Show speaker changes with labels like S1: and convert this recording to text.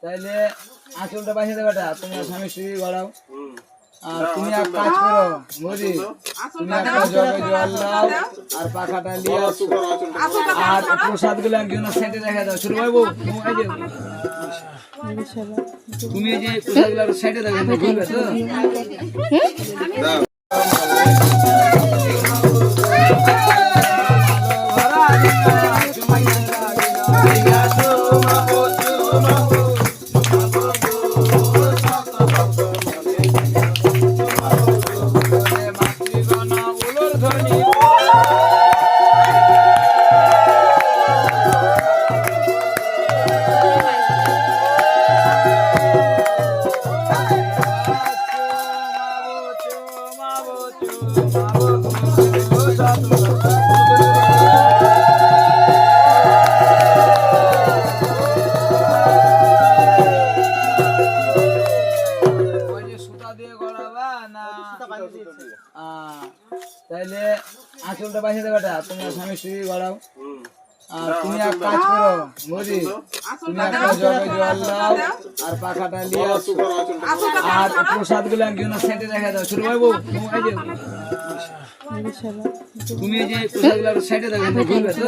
S1: তাইলে আঁচলটা বাঁচিয়ে দেবে, তুমি স্বামী স্ত্রী গড়াও। আর তুমি এক কাজ করো বৌদি, তুমি একটা জগে জল দাও আর পাখাটা নিয়ে আসো, আর প্রসাদ গুলো একজন সাইডে রেখে দাও। ছোট বাবু তুমি এই যে প্রসাদ গুলো সাইডে রেখে দাও, বুঝবে তো? তাইলে আঁচলটা বাঁচিয়ে দেবে, তুমি স্বামী স্ত্রী গড়াও। আর তুমি এক কাজ করো বৌদি, তুমি একটা জগে জল দাও আর পাখাটা নিয়ে আসো, আর প্রসাদ গুলো একজন সাইডে রেখে দাও। ছোট বাবু তুমি এই যে প্রসাদ গুলো সাইডে রেখে দাও, বুঝবে তো?